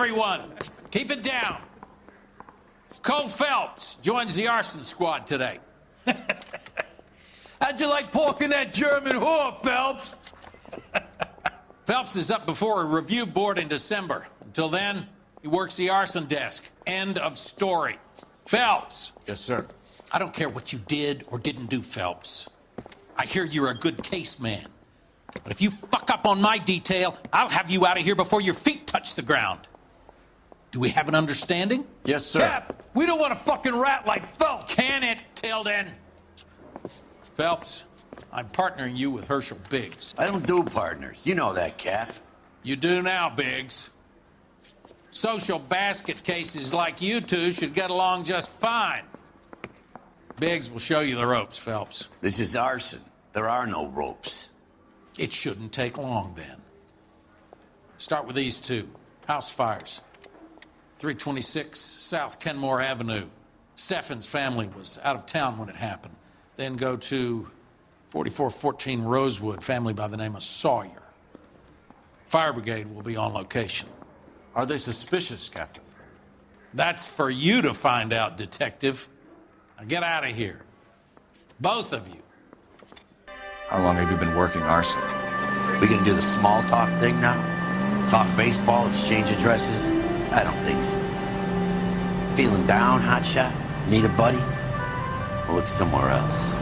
everyone, keep it down. Cole Phelps joins the arson squad today. How'd you like porking that German whore, Phelps? Phelps is up before a review board in December. Until then, he works the arson desk. End of story. Phelps. Yes, sir. I don't care what you did or didn't do, Phelps. I hear you're a good case man. But if you fuck up on my detail, I'll have you out of here before your feet touch the ground. Do we have an understanding? Yes, sir. Cap, we don't want a fucking rat like Phelps. Can it, Tilden? Phelps, I'm partnering you with Herschel Biggs. I don't do partners. You know that, Cap. You do now, Biggs. Social basket cases like you two should get along just fine. Biggs will show you the ropes, Phelps. This is arson. There are no ropes. It shouldn't take long, then. Start with these two. House fires. 326 South Kenmore Avenue. Steffen's family was out of town when it happened. Then go to 4414 Rosewood, family by the name of Sawyer. Fire brigade will be on location. Are they suspicious, Captain? That's for you to find out, detective. Now get out of here. Both of you. How long have you been working arson? We gonna do the small talk thing now? Talk baseball, exchange addresses? I don't think so. Feeling down, hotshot? Need a buddy? We'll look somewhere else.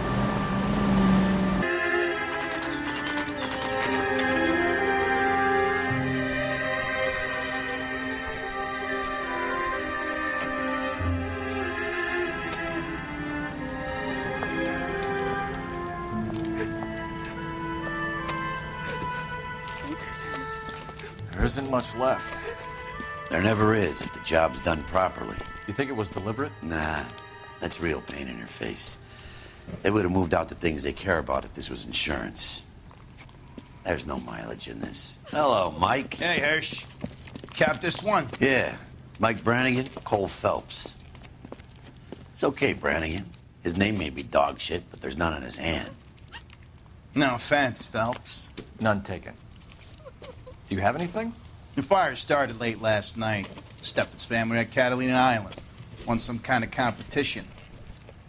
There isn't much left. There never is if the job's done properly. You think it was deliberate? Nah, that's real pain in your face. They would have moved out the things they care about if this was insurance. There's no mileage in this. Hello, Mike. Hey, Hirsch. Cap this one. Yeah, Mike Brannigan, Cole Phelps. It's okay, Brannigan. His name may be dog shit, but there's none on his hand. No offense, Phelps. None taken. Do you have anything? The fire started late last night. Steffen's family at Catalina Island. Won some kind of competition.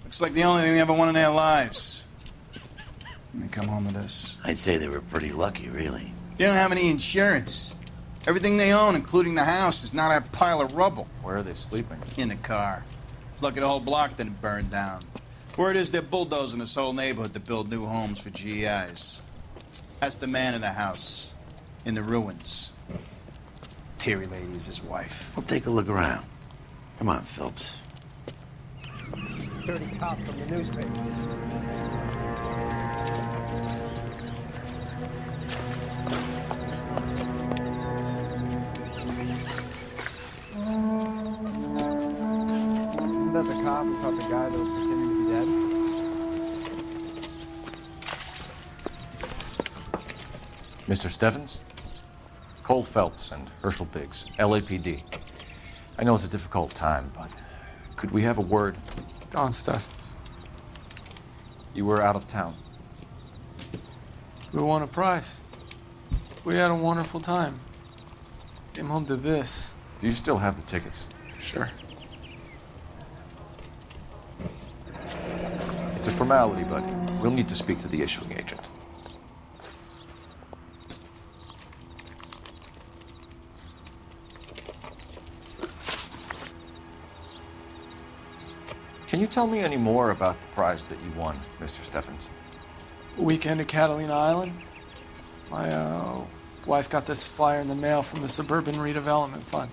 Looks like the only thing they ever won in their lives. And they come home to this. I'd say they were pretty lucky, really. They don't have any insurance. Everything they own, including the house, is not a pile of rubble. Where are they sleeping? In the car. It's lucky the whole block didn't burn down. Word is they're bulldozing this whole neighborhood to build new homes for GIs. That's the man in the house. In the ruins. Terry lady is his wife. We'll take a look around. Come on, Phelps. Dirty cop from the newspaper. Isn't that the cop who caught the guy that was pretending to be dead? Mr. Steffens? Cole Phelps and Herschel Biggs, LAPD. I know it's a difficult time, but could we have a word? Don Steffens. You were out of town. We won a prize. We had a wonderful time. Came home to this. Do you still have the tickets? Sure. It's a formality, but we'll need to speak to the issuing agent. Can you tell me any more about the prize that you won, Mr. Steffens? Weekend at Catalina Island. My wife got this flyer in the mail from the Suburban Redevelopment Fund.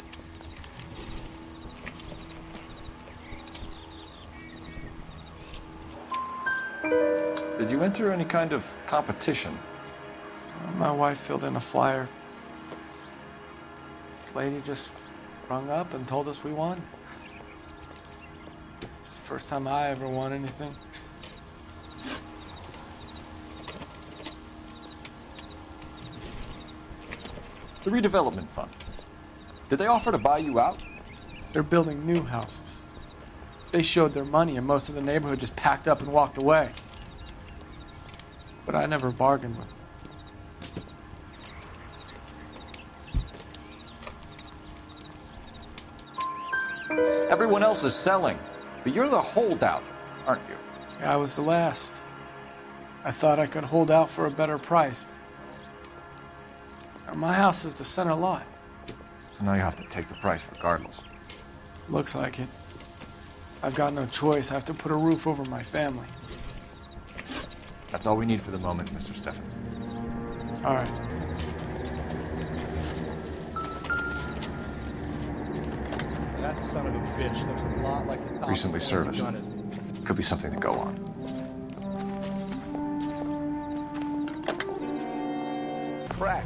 Did you enter any kind of competition? My wife filled in a flyer. This lady just rung up and told us we won. It's the first time I ever won anything. The redevelopment fund. Did they offer to buy you out? They're building new houses. They showed their money and most of the neighborhood just packed up and walked away. But I never bargained with them. Everyone else is selling, but you're the holdout, aren't you? I was the last. I thought I could hold out for a better price. Now, my house is the center lot. So now you have to take the price regardless. Looks like it. I've got no choice. I have to put a roof over my family. That's all we need for the moment, Mr. Steffens. All right. That son of a bitch looks a lot like the cop Recently who serviced. gun it. Could be something to go on. Crack.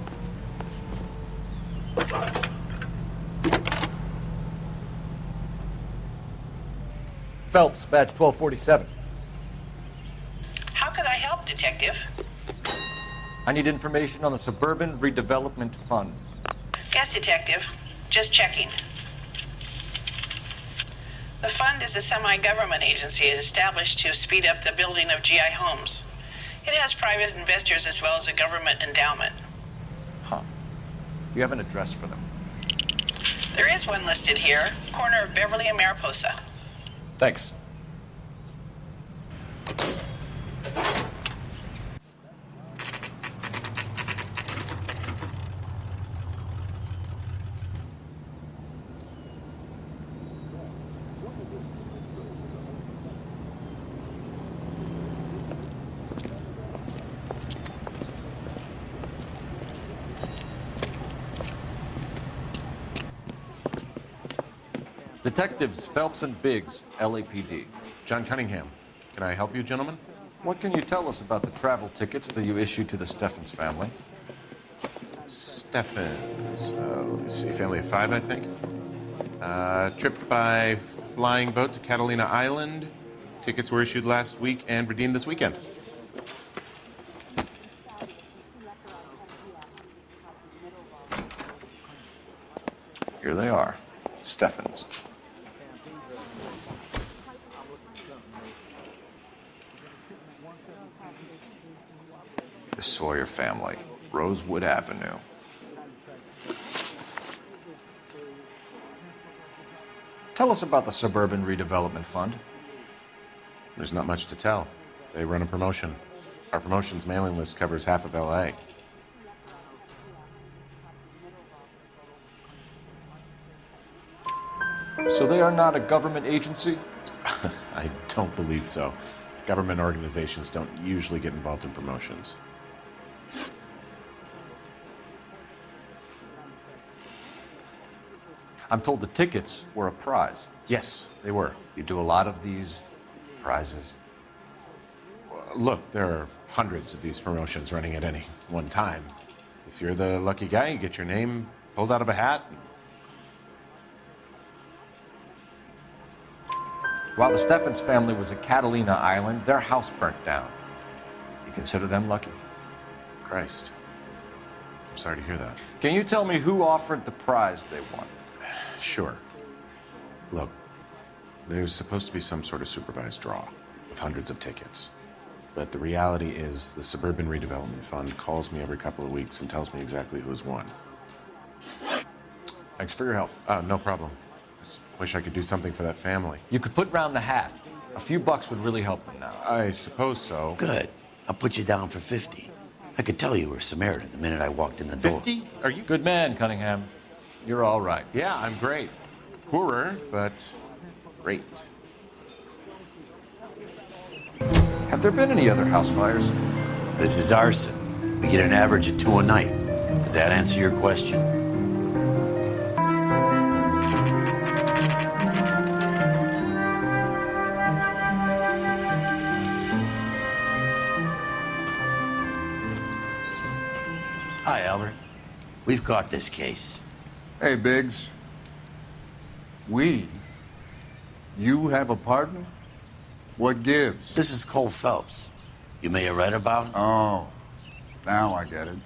Phelps, badge 1247. How can I help, Detective? I need information on the Suburban Redevelopment Fund. Yes, Detective. Just checking. The fund is a semi-government agency established to speed up the building of GI homes. It has private investors as well as a government endowment. Huh. You have an address for them? There is one listed here, corner of Beverly and Mariposa. Thanks. Detectives Phelps and Biggs, LAPD. John Cunningham. Can I help you, gentlemen? What can you tell us about the travel tickets that you issued to the Steffens family? Steffens. Let me see. Family of 5, I think. Trip by flying boat to Catalina Island. Tickets were issued last week and redeemed this weekend. Here they are. Steffens. The Sawyer family, Rosewood Avenue. Tell us about the Suburban Redevelopment Fund. There's not much to tell. They run a promotion. Our promotions mailing list covers half of LA. So they are not a government agency? I don't believe so. Government organizations don't usually get involved in promotions. I'm told the tickets were a prize. Yes, they were. You do a lot of these prizes. Look, there are hundreds of these promotions running at any one time. If you're the lucky guy, you get your name pulled out of a hat. While the Steffens family was at Catalina Island, their house burnt down. You consider them lucky? Christ. I'm sorry to hear that. Can you tell me who offered the prize they won? Sure. Look, there's supposed to be some sort of supervised draw with hundreds of tickets. But the reality is the Suburban Redevelopment Fund calls me every couple of weeks and tells me exactly who has won. Thanks for your help. No problem. Just wish I could do something for that family. You could put round the hat. A few bucks would really help them now. I suppose so. Good. I'll put you down for 50. I could tell you were Samaritan the minute I walked in the door. 50? Are you Good man, Cunningham. You're all right. Yeah, I'm great. Poorer, but great. Have there been any other house fires? This is arson. We get an average of 2 a night. Does that answer your question? Hi, Albert. We've caught this case. Hey, Biggs. You have a partner? What gives? This is Cole Phelps. You may have read about him. Oh, now I get it.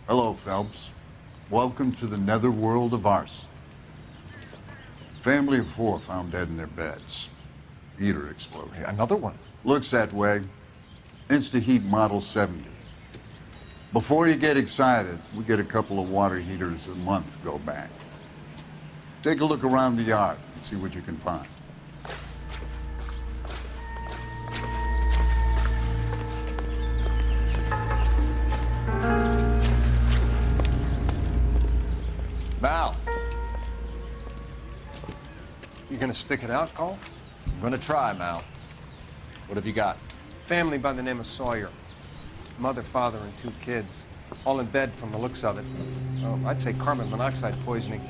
Hello, Phelps. Welcome to the netherworld of arson. Family of 4 found dead in their beds. Heater explosion. Another one. Looks that way. Insta-heat Model 70. Before you get excited, we get a couple of water heaters a month go back. Take a look around the yard and See what you can find. Mal, You gonna stick it out, Cole? I'm gonna try, Mal. What have you got? Family by the name of Sawyer. Mother, father, and 2 kids. All in bed from the looks of it. Oh, I'd say carbon monoxide poisoning.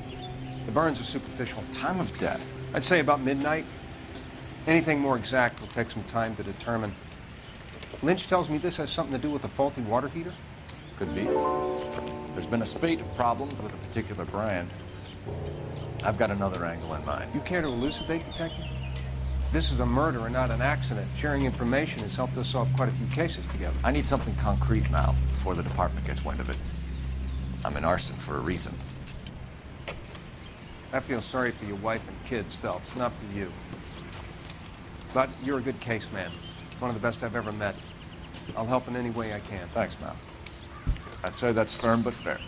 The burns are superficial. Time of death. I'd say about midnight. Anything more exact will take some time to determine. Lynch tells me this has something to do with a faulty water heater. Could be. There's been a spate of problems with a particular brand. I've got another angle in mind. You care to elucidate, Detective? This is a murder and not an accident. Sharing information has helped us solve quite a few cases together. I need something concrete, Mal, before the department gets wind of it. I'm in arson for a reason. I feel sorry for your wife and kids, Phelps, not for you. But you're a good case man. One of the best I've ever met. I'll help in any way I can. Thanks, Mal. I'd say that's firm but fair.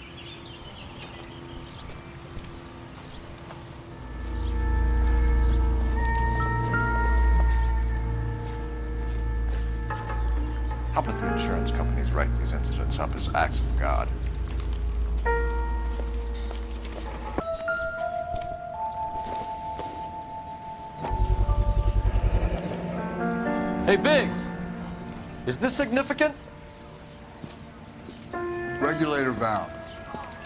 How about the insurance companies write these incidents up as acts of God? Hey, Biggs! Is this significant? Regulator valve.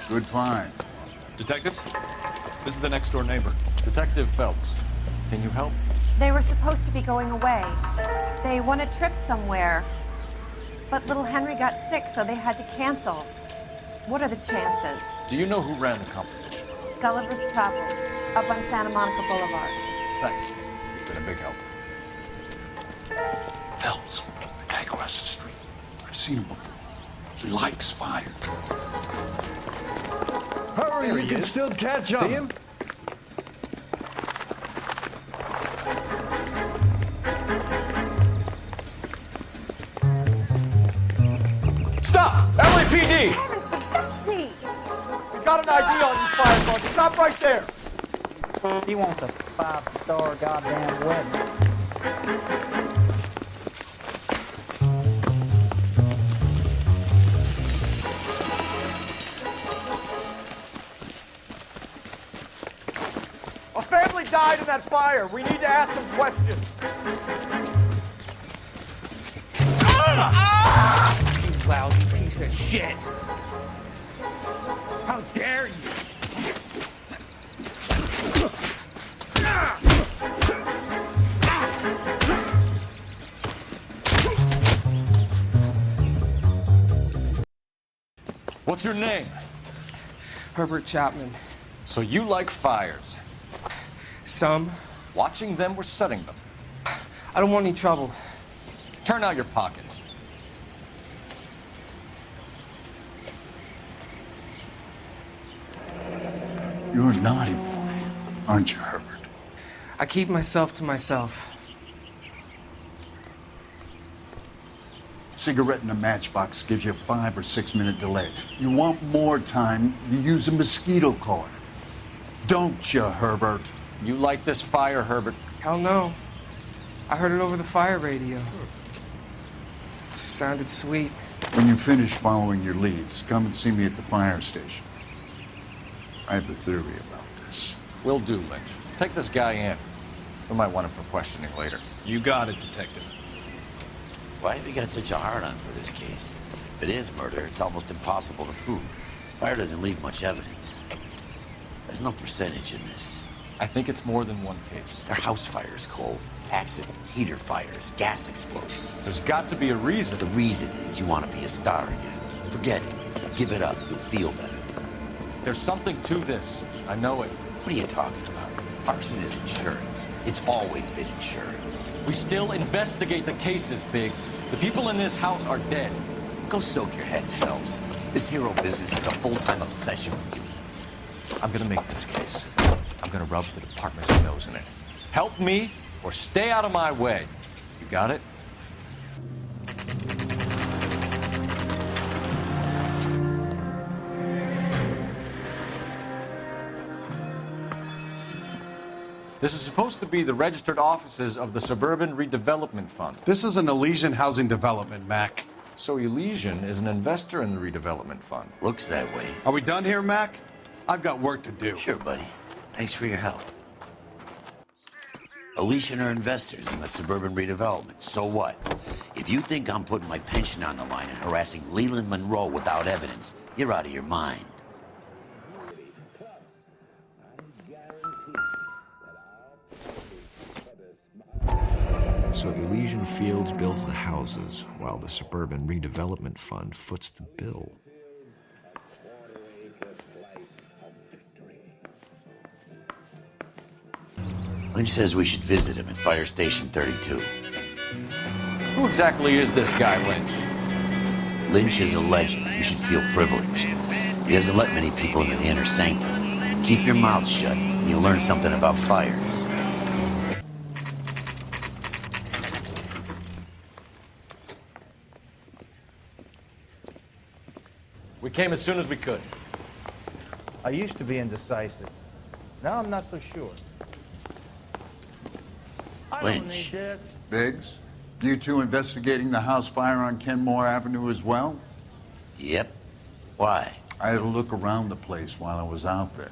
Good find. Detectives, this is the next door neighbor. Detective Phelps, can you help? They were supposed to be going away. They won a trip somewhere. But little Henry got sick, so they had to cancel. What are the chances? Do you know who ran the competition? Gulliver's Travel, up on Santa Monica Boulevard. Thanks. You've been a big help. Phelps, the guy across the street. I've seen him before. He likes fire. Hurry, you can still catch up. See him? Stop! LAPD! Got an ID on you, firebug. Stop right there. He wants a 5-star goddamn wedding. A family died in that fire. We need to ask some questions. You lousy piece of shit! How dare you! What's your name? Herbert Chapman. So you like fires. Some. Watching them or setting them? I don't want any trouble. Turn out your pockets. You're a naughty boy, aren't you, Herbert? I keep myself to myself. Cigarette in a matchbox gives you a 5 or 6 minute delay. You want more time, you use a mosquito coil. Don't you, Herbert? You like this fire, Herbert? Hell no. I heard it over the fire radio. Sounded sweet. When you finish following your leads, come and see me at the fire station. I have a theory about this. Will do, Lynch. Take this guy in. We might want him for questioning later. You got it, Detective. Why have you got such a hard-on for this case? If it is murder, it's almost impossible to prove. Fire doesn't leave much evidence. There's no percentage in this. I think it's more than one case. They're house fires, Cole. Accidents, heater fires, gas explosions. There's got to be a reason. The reason is you want to be a star again. Forget it. Give it up. You'll feel better. There's something to this. I know it. What are you talking about? Arson is insurance. It's always been insurance. We still investigate the cases, Biggs. The people in this house are dead. Go soak your head, Phelps. This hero business is a full-time obsession with you. I'm gonna make this case. I'm gonna rub the department's nose in it. Help me or stay out of my way. You got it? This is supposed to be the registered offices of the Suburban Redevelopment Fund. This is an Elysian housing development, Mac. So Elysian is an investor in the redevelopment fund. Looks that way. Are we done here, Mac? I've got work to do. Sure, buddy. Thanks for your help. Elysian are investors in the suburban redevelopment. So what? If you think I'm putting my pension on the line and harassing Leland Monroe without evidence, you're out of your mind. So Elysian Fields builds the houses, while the Suburban Redevelopment Fund foots the bill. Lynch says we should visit him at Fire Station 32. Who exactly is this guy, Lynch? Lynch is a legend. You should feel privileged. He doesn't let many people into the inner sanctum. Keep your mouth shut, and you'll learn something about fires. We came as soon as we could. I used to be indecisive. Now I'm not so sure. I don't need this. Biggs, you two investigating the house fire on Kenmore Avenue as well? Yep. Why? I had a look around the place while I was out there.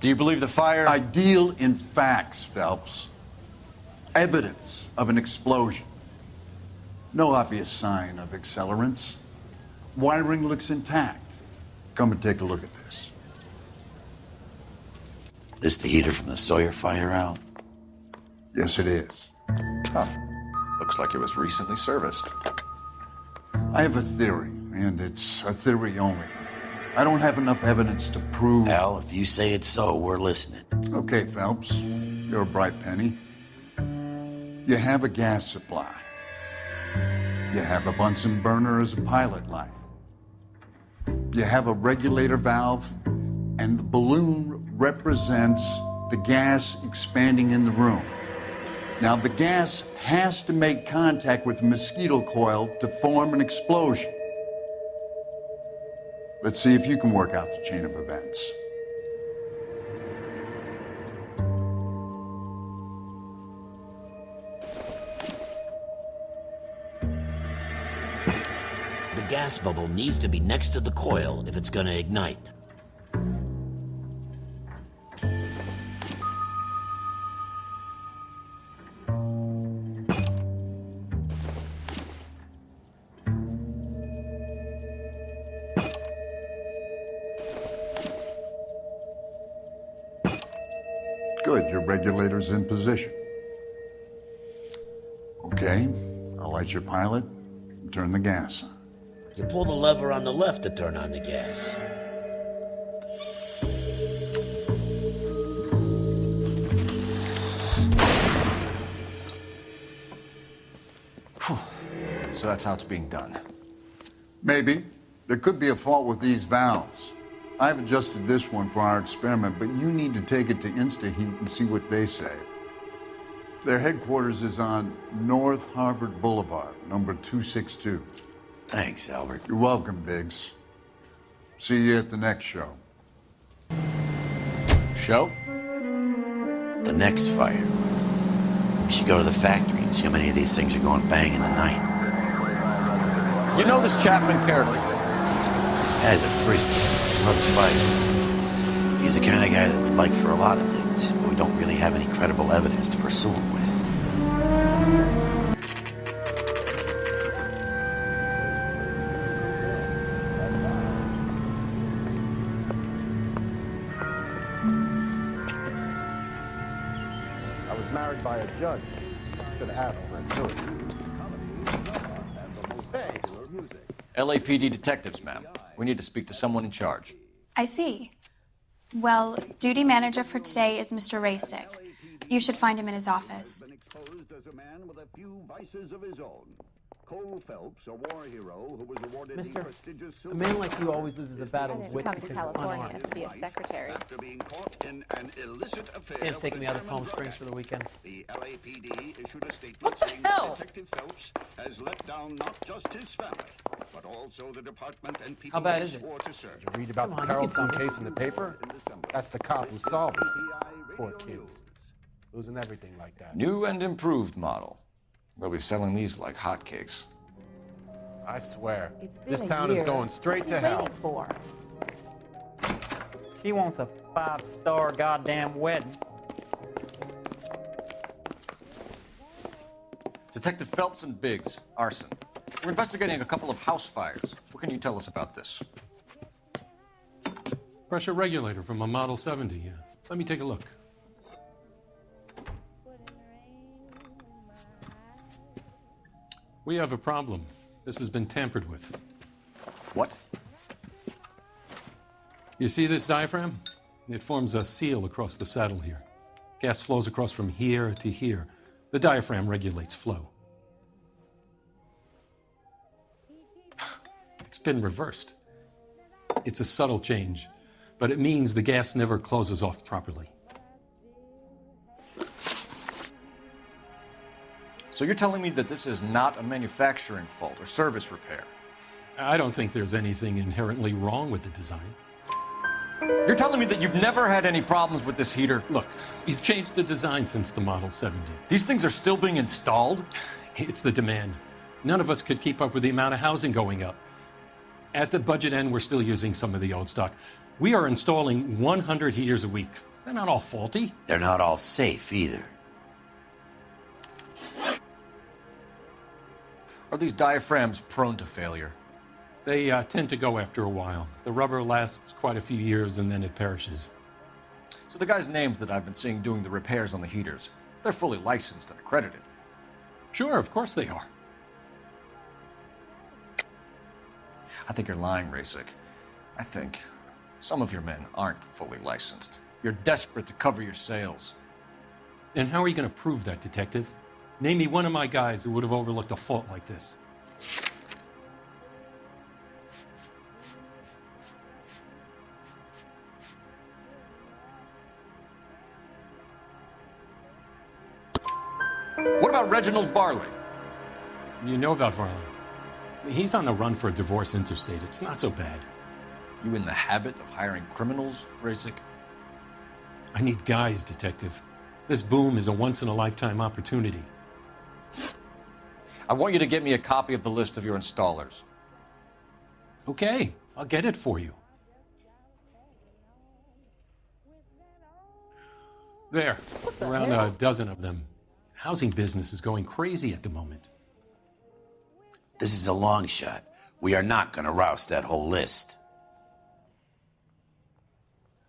Do you believe the fire? I deal in facts, Phelps. Evidence of an explosion. No obvious sign of accelerants. Wiring looks intact. Come and take a look at this. This the heater from the Sawyer fire, Al? Yes, it is. Huh. Looks like it was recently serviced. I have a theory, and it's a theory only. I don't have enough evidence to prove... Al, if you say it's so, we're listening. Okay, Phelps. You're a bright penny. You have a gas supply. You have a Bunsen burner as a pilot light. You have a regulator valve, and the balloon represents the gas expanding in the room. Now, the gas has to make contact with the mosquito coil to form an explosion. Let's see if you can work out the chain of events. The gas bubble needs to be next to the coil if it's gonna ignite. Good, your regulator's in position. Okay, I'll light your pilot and turn the gas on. You pull the lever on the left to turn on the gas. So that's how it's being done. Maybe. There could be a fault with these valves. I've adjusted this one for our experiment, but you need to take it to InstaHeat and see what they say. Their headquarters is on North Harvard Boulevard, number 262. Thanks, Albert. You're welcome, Biggs. See you at the next show. Show? The next fire. We should go to the factory and see how many of these things are going bang in the night. You know this Chapman character? Guy's a freak. Loves fire. He's the kind of guy that we'd like for a lot of things, but we don't really have any credible evidence to pursue him with. I was married by a judge. Should have asked for it, too. Hey. LAPD detectives, ma'am. We need to speak to someone in charge. I see. Well, duty manager for today is Mr. Rasick. You should find him in his office. Exposed as a man with a few vices of his own. Cole Phelps, a war hero who was awarded the prestigious a man like you always loses a battle I with didn't come to because California unarmed. to be a secretary. After being caught in an illicit affair. Sam's taking me out of with Palm German Springs for the weekend. The LAPD issued a statement saying that Detective Phelps has let down not just his family, but also the department and people How bad he is it? swore to serve. Did you read about the Carrollton case in the paper? That's the cop who solved it. Poor kids. losing everything like that. New and improved model. They'll be selling these like hotcakes. I swear, It's been this a town is year. going straight What's to he hell. waiting for? She wants a 5-star goddamn wedding. Detective Phelps and Biggs, arson. We're investigating a couple of house fires. What can you tell us about this? Pressure regulator from a Model 70. Let me take a look. We have a problem. This has been tampered with. What? You see this diaphragm? It forms a seal across the saddle here. Gas flows across from here to here. The diaphragm regulates flow. It's been reversed. It's a subtle change, but it means the gas never closes off properly. So you're telling me that this is not a manufacturing fault or service repair? I don't think there's anything inherently wrong with the design. You're telling me that you've never had any problems with this heater? Look, we've changed the design since the Model 70. These things are still being installed? It's the demand. None of us could keep up with the amount of housing going up. At the budget end, we're still using some of the old stock. We are installing 100 heaters a week. They're not all faulty. They're not all safe either. Are these diaphragms prone to failure? They tend to go after a while. The rubber lasts quite a few years and then it perishes. So the guys' names that I've been seeing doing the repairs on the heaters, they're fully licensed and accredited. Sure, of course they are. I think you're lying, Rasik. I think some of your men aren't fully licensed. You're desperate to cover your sales. And how are you going to prove that, Detective? Name me one of my guys who would have overlooked a fault like this. What about Reginald Varley? You know about Varley. He's on the run for a divorce interstate. It's not so bad. You in the habit of hiring criminals, Rasik? I need guys, Detective. This boom is a once-in-a-lifetime opportunity. I want you to get me a copy of the list of your installers. Okay, I'll get it for you. There, around a dozen of them. Housing business is going crazy at the moment. This is a long shot. We are not going to roust that whole list.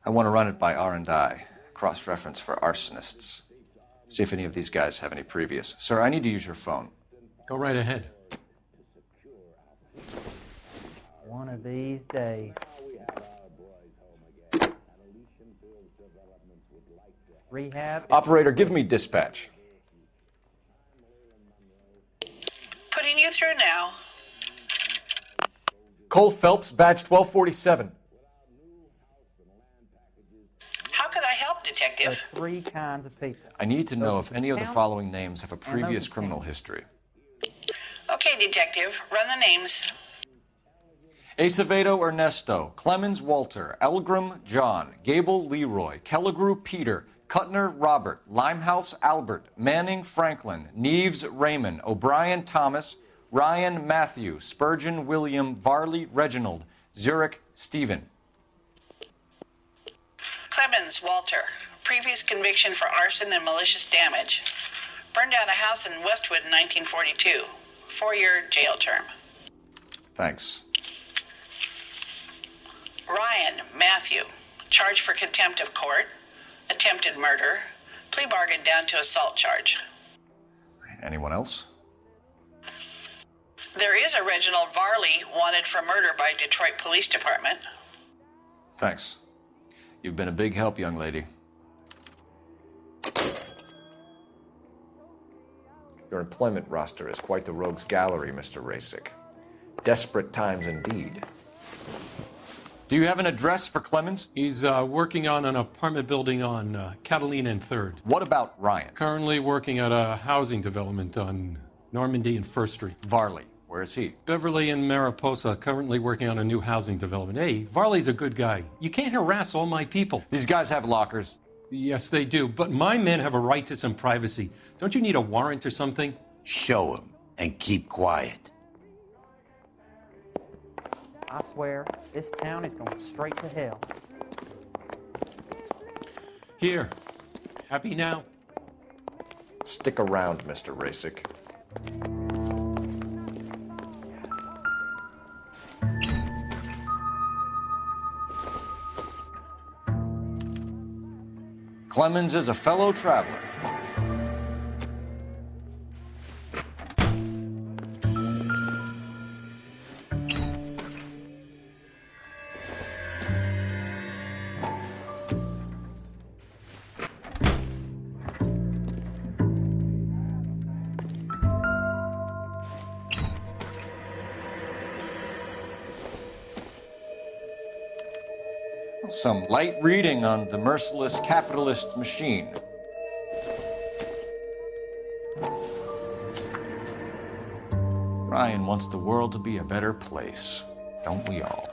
I want to run it by R&I, cross-reference for arsonists. See if any of these guys have any previous. Sir, I need to use your phone. Go right ahead. One of these days. Rehab. Operator, give me dispatch. Putting you through now. Cole Phelps, badge 1247. How could I help, Detective? There are 3 kinds of people. I need to know if any of the following names have a previous criminal history. Okay, Detective. Run the names. Acevedo Ernesto, Clemens Walter, Elgram John, Gable Leroy, Kelligrew Peter, Cutner Robert, Limehouse Albert, Manning Franklin, Neves Raymond, O'Brien Thomas, Ryan Matthew, Spurgeon William, Varley Reginald, Zurich Stephen. Clemens Walter. Previous conviction for arson and malicious damage. Burned down a house in Westwood in 1942. 4-year jail term. Thanks. Ryan Matthew. Charged for contempt of court. Attempted murder. Plea bargain down to assault charge. Anyone else? There is a Reginald Varley wanted for murder by Detroit Police Department. Thanks. You've been a big help, young lady. Your employment roster is quite the rogues gallery, Mr. Rasik. Desperate times indeed. Do you have an address for Clemens? He's working on an apartment building on Catalina and 3rd. What about Ryan? Currently working at a housing development on Normandy and 1st Street. Varley, where is he? Beverly and Mariposa, currently working on a new housing development. Hey, Varley's a good guy. You can't harass all my people. These guys have lockers. Yes, they do. But my men have a right to some privacy. Don't you need a warrant or something? Show him and keep quiet. I swear, this town is going straight to hell. Here. Happy now? Stick around, Mr. Rasick. Clemens is a fellow traveler. Some light reading on the merciless capitalist machine. Ryan wants the world to be a better place, don't we all?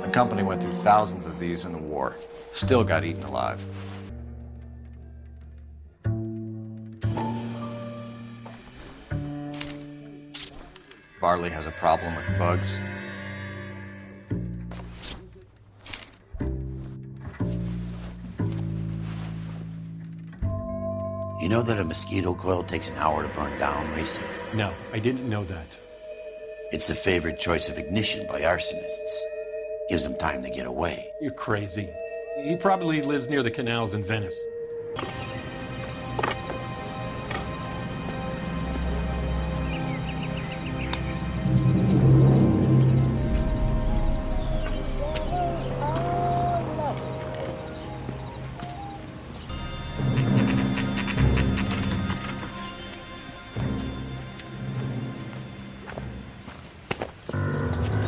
The company went through thousands of these in the war. Still got eaten alive. Varley has a problem with bugs. You know that a mosquito coil takes an hour to burn down, Racing? No, I didn't know that. It's the favored choice of ignition by arsonists. Gives them time to get away. You're crazy. He probably lives near the canals in Venice.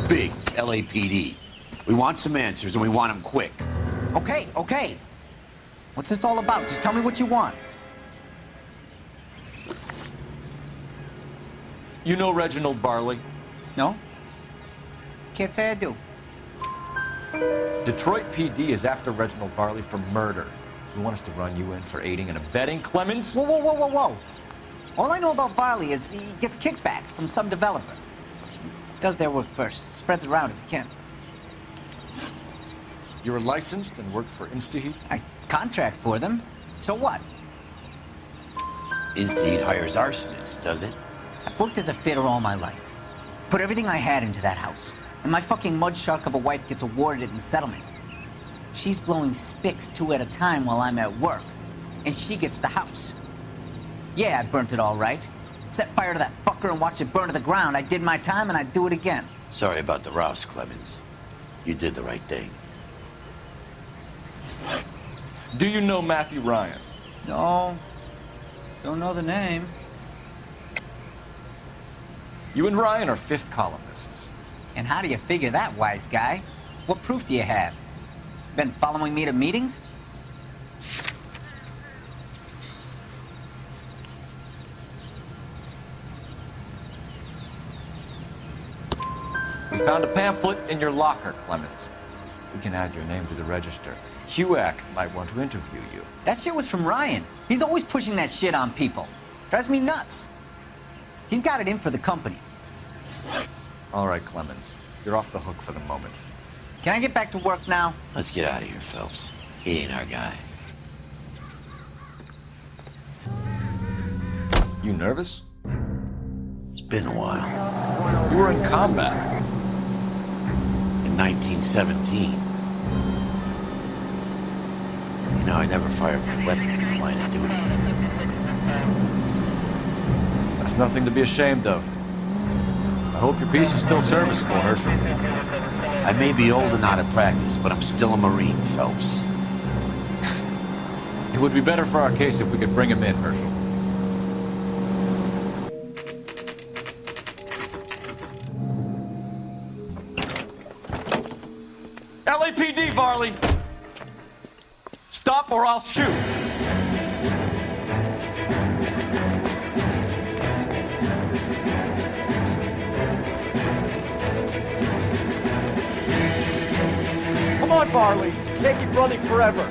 Biggs, LAPD. We want some answers, and we want them quick. Okay, okay. What's this all about? Just tell me what you want. You know Reginald Varley? No? Can't say I do. Detroit PD is after Reginald Varley for murder. You want us to run you in for aiding and abetting, Clemens? Whoa, whoa, whoa, whoa, whoa. All I know about Varley is he gets kickbacks from some developer. Does their work first. Spreads it around if he can. You're licensed and work for InstaHeat? I contract for them. So what? InstaHeat hires arsonists, does it? I've worked as a fitter all my life. Put everything I had into that house. And my fucking mud shark of a wife gets awarded it in settlement. She's blowing spics 2 at a time while I'm at work. And she gets the house. Yeah, I burnt it all right. Set fire to that fucker and watched it burn to the ground. I did my time and I'd do it again. Sorry about the rouse, Clemens. You did the right thing. Do you know Matthew Ryan? No. Don't know the name. You and Ryan are fifth columnists. And how do you figure that, wise guy? What proof do you have? Been following me to meetings? We found a pamphlet in your locker, Clemens. We can add your name to the register. HUAC might want to interview you. That shit was from Ryan. He's always pushing that shit on people. Drives me nuts. He's got it in for the company. All right, Clemens. You're off the hook for the moment. Can I get back to work now? Let's get out of here, Phelps. He ain't our guy. You nervous? It's been a while. You were in combat. In 1917. You know, I never fired my weapon in the line of duty. That's nothing to be ashamed of. I hope your piece is still serviceable, Herschel. I may be old and out of practice, but I'm still a Marine, Phelps. It would be better for our case if we could bring him in, Herschel. LAPD, Varley! Stop or I'll shoot! on, Varley. Can't keep running forever.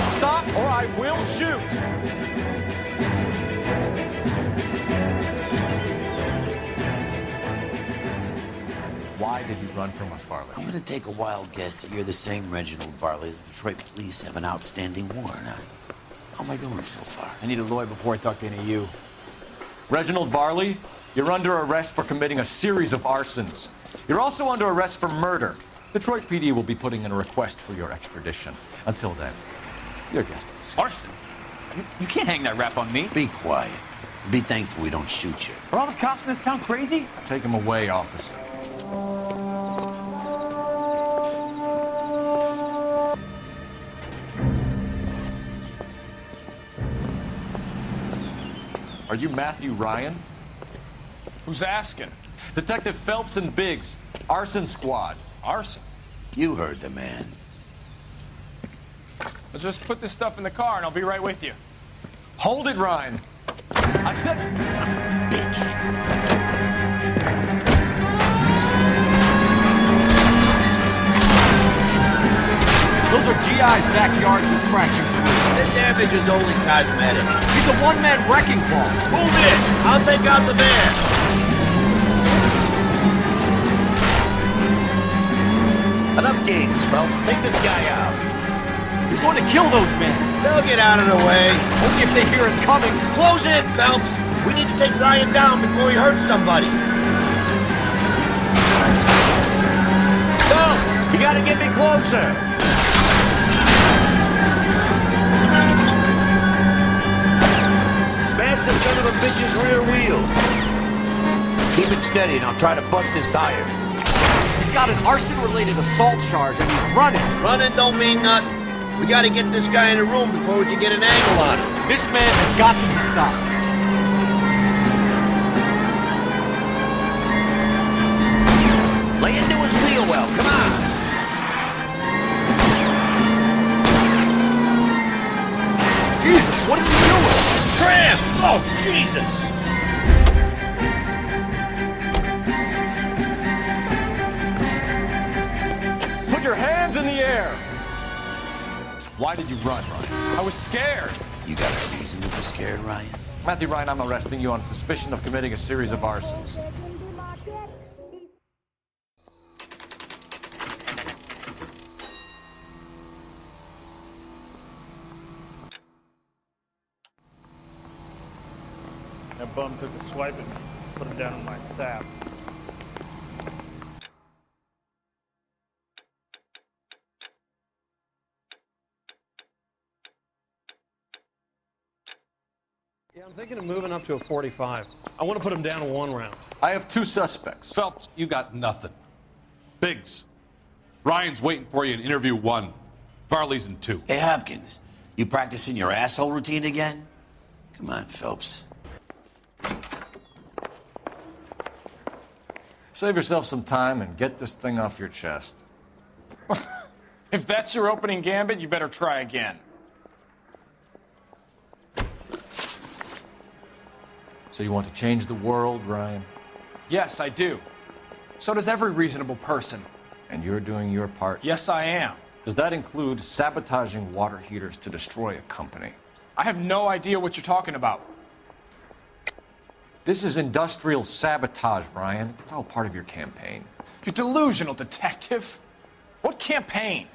Stop or I will shoot! Why did you run from us, Varley? I'm gonna take a wild guess that you're the same Reginald Varley the Detroit police have an outstanding warrant on. How am I doing so far? I need a lawyer before I talk to any of you. Reginald Varley, you're under arrest for committing a series of arsons. You're also under arrest for murder. Detroit PD will be putting in a request for your extradition. Until then, your guest is. Arson? You can't hang that rap on me. Be quiet. Be thankful we don't shoot you. Are all the cops in this town crazy? Take him away, officer. Are you Matthew Ryan? Who's asking? Detective Phelps and Biggs, arson squad. Arson? You heard the man. Let's just put this stuff in the car and I'll be right with you. Hold it, Ryan. I said, son of a bitch. Those are GI's backyards he's crashing through. The damage is only cosmetic. He's a one-man wrecking ball. Move in. I'll take out the van. Enough games, Phelps. Take this guy out. He's going to kill those men. They'll get out of the way. Only if they hear it coming. Close in, Phelps. We need to take Ryan down before he hurts somebody. Phelps, you gotta get me closer. Smash the son of a bitch's rear wheels. Keep it steady and I'll try to bust his tires. He's got an arson-related assault charge and he's running. Running don't mean nothing. We gotta get this guy in a room before we can get an angle on him. This man has got to be stopped. Lay into his wheel well, come on. Jesus, what is he doing? Tramp! Oh, Jesus! Put your hands in the air! Why did you run, Ryan? I was scared. You got a reason to be scared, Ryan? Matthew Ryan, I'm arresting you on suspicion of committing a series of arsons. That bum took a swipe at me, put him down on my sap. Yeah, I'm thinking of moving up to a 45. I want to put him down in 1 round. I have 2 suspects. Phelps, you got nothing. Biggs, Ryan's waiting for you in interview 1. Varley's in 2. Hey, Hopkins, you practicing your asshole routine again? Come on, Phelps. Save yourself some time and get this thing off your chest. If that's your opening gambit, you better try again. So you want to change the world, Ryan? Yes, I do. So does every reasonable person. And you're doing your part? Yes, I am. Does that include sabotaging water heaters to destroy a company? I have no idea what you're talking about. This is industrial sabotage, Ryan. It's all part of your campaign. You're delusional, detective. What campaign?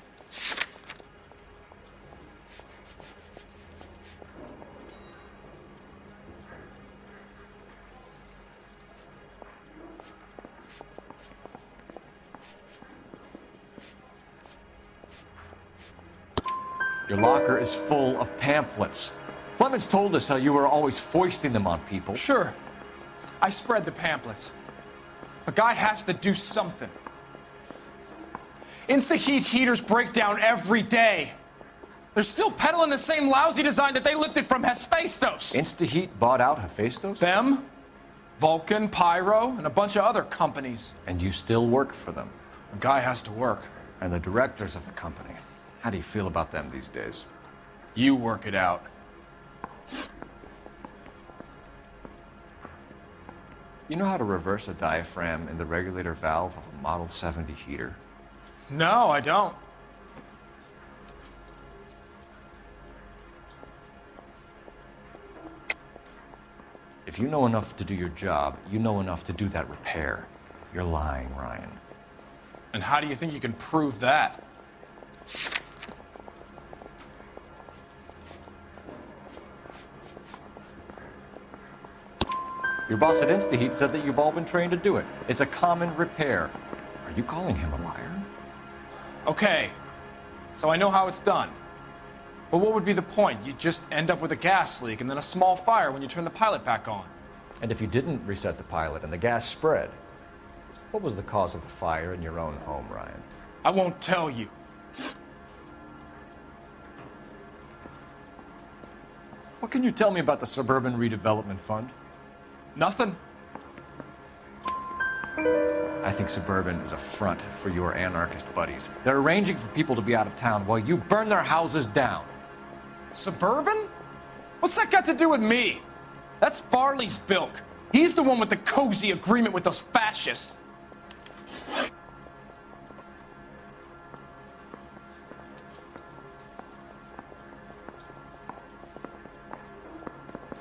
Your locker is full of pamphlets. Clemens told us how you were always foisting them on people. Sure. I spread the pamphlets. A guy has to do something. Insta-heat heaters break down every day. They're still peddling the same lousy design that they lifted from Hephaestus. Insta-heat bought out Hephaestus? Them, Vulcan, Pyro, and a bunch of other companies. And you still work for them? A guy has to work. And the directors of the company. How do you feel about them these days? You work it out. You know how to reverse a diaphragm in the regulator valve of a Model 70 heater? No, I don't. If you know enough to do your job, you know enough to do that repair. You're lying, Ryan. And how do you think you can prove that? Your boss at InstaHeat said that you've all been trained to do it. It's a common repair. Are you calling him a liar? Okay, so I know how it's done. But what would be the point? You'd just end up with a gas leak and then a small fire when you turn the pilot back on. And if you didn't reset the pilot and the gas spread, what was the cause of the fire in your own home, Ryan? I won't tell you. What can you tell me about the Suburban Redevelopment Fund? Nothing. I think Suburban is a front for your anarchist buddies. They're arranging for people to be out of town while you burn their houses down. Suburban? What's that got to do with me? That's Farley's bilk. He's the one with the cozy agreement with those fascists.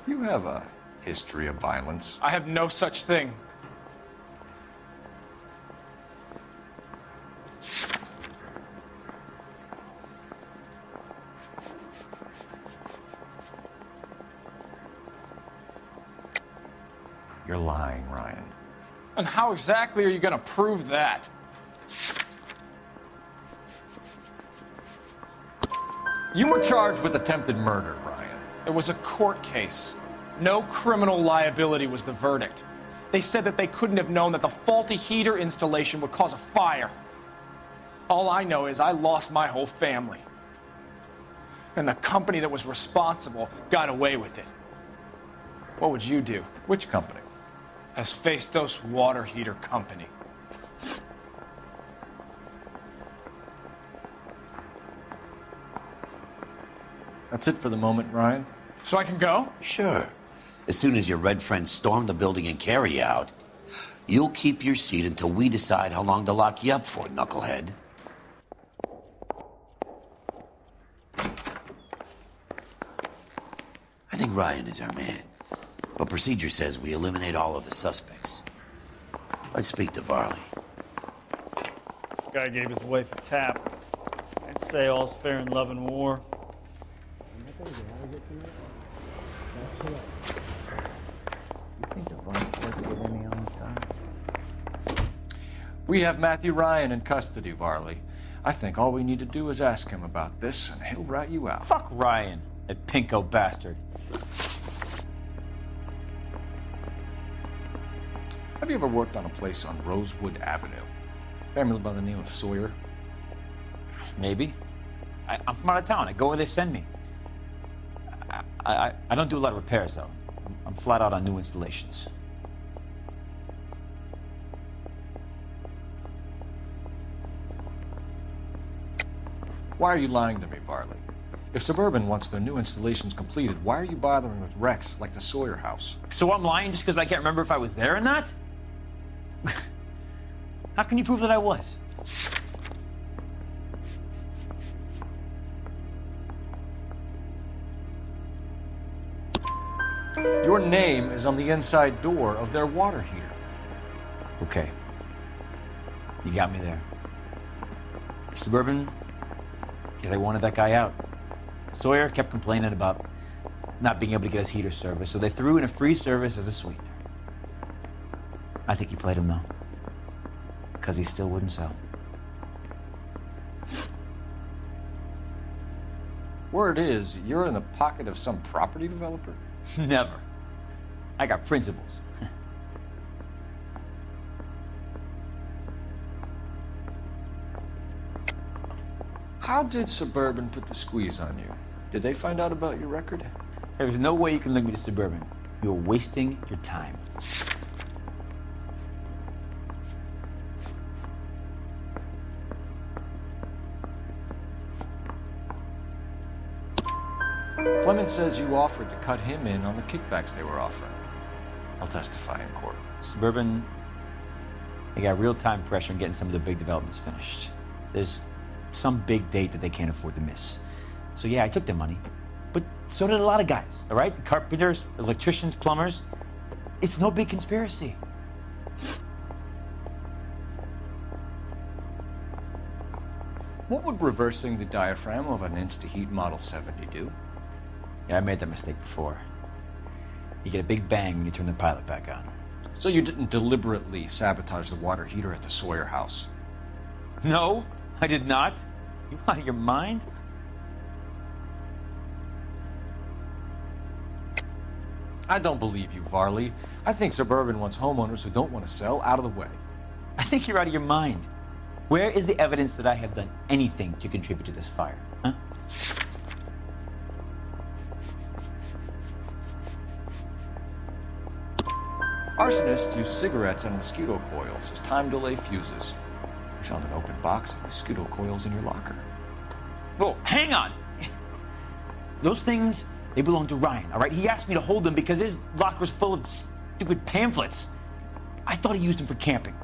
You have a history of violence. I have no such thing. You're lying, Ryan. And how exactly are you gonna prove that? You were charged with attempted murder, Ryan. It was a court case. No criminal liability was the verdict. They said that they couldn't have known that the faulty heater installation would cause a fire. All I know is I lost my whole family. And the company that was responsible got away with it. What would you do? Which company? Hephaestus Water Heater Company. That's it for the moment, Ryan. So I can go? Sure. As soon as your red friends storm the building and carry you out, you'll keep your seat until we decide how long to lock you up for, knucklehead. I think Ryan is our man. But procedure says we eliminate all of the suspects. Let's speak to Varley. Guy gave his wife a tap. I'd say all's fair in love and war. We have Matthew Ryan in custody, Varley. I think all we need to do is ask him about this, and he'll rat you out. Fuck Ryan, that pinko bastard. Have you ever worked on a place on Rosewood Avenue? Family by the name of Sawyer? Maybe. I'm from out of town. I go where they send me. I don't do a lot of repairs, though. I'm flat out on new installations. Why are you lying to me, Varley? If Suburban wants their new installations completed, why are you bothering with wrecks like the Sawyer house? So I'm lying just because I can't remember if I was there or not? How can you prove that I was? Your name is on the inside door of their water heater. Okay. You got me there. Suburban, yeah, they wanted that guy out. Sawyer kept complaining about not being able to get his heater service, so they threw in a free service as a sweetener. I think he played him, though, because he still wouldn't sell. Word is, you're in the pocket of some property developer? Never. I got principles. How did Suburban put the squeeze on you? Did they find out about your record? There's no way you can link me to Suburban. You're wasting your time. Clemens says you offered to cut him in on the kickbacks they were offering. I'll testify in court. Suburban, they got real-time pressure on getting some of the big developments finished. There's some big date that they can't afford to miss. So yeah, I took their money, but so did a lot of guys, all right? Carpenters, electricians, plumbers. It's no big conspiracy. What would reversing the diaphragm of an Insta-Heat Model 70 do? Yeah, I made that mistake before. You get a big bang when you turn the pilot back on. So you didn't deliberately sabotage the water heater at the Sawyer house? No, I did not. You out of your mind? I don't believe you, Varley. I think Suburban wants homeowners who don't want to sell out of the way. I think you're out of your mind. Where is the evidence that I have done anything to contribute to this fire? Huh? Arsonists use cigarettes and mosquito coils as time delay fuses. We found an open box of mosquito coils in your locker. Whoa, hang on! Those things, they belong to Ryan, all right? He asked me to hold them because his locker's full of stupid pamphlets. I thought he used them for camping.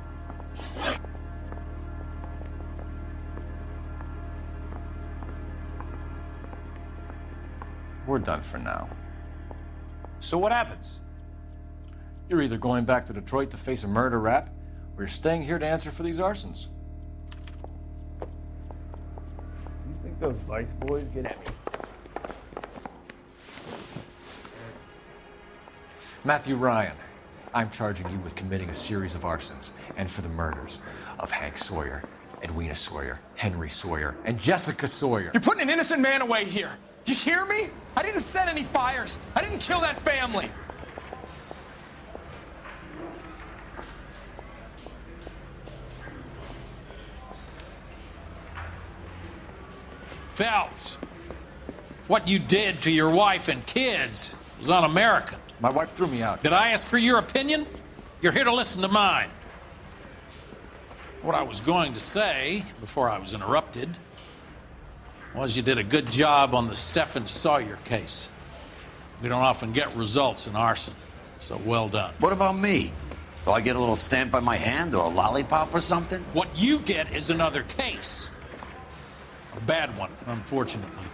We're done for now. So what happens? You're either going back to Detroit to face a murder rap, or you're staying here to answer for these arsons. You think those Vice boys get at me? Matthew Ryan, I'm charging you with committing a series of arsons and for the murders of Hank Sawyer, Edwina Sawyer, Henry Sawyer, and Jessica Sawyer. You're putting an innocent man away here. You hear me? I didn't set any fires. I didn't kill that family. Phelps, what you did to your wife and kids was un-American. My wife threw me out. Did I ask for your opinion? You're here to listen to mine. What I was going to say, before I was interrupted, was you did a good job on the Stephen Sawyer case. We don't often get results in arson, so well done. What about me? Do I get a little stamp on my hand or a lollipop or something? What you get is another case. A bad one, unfortunately.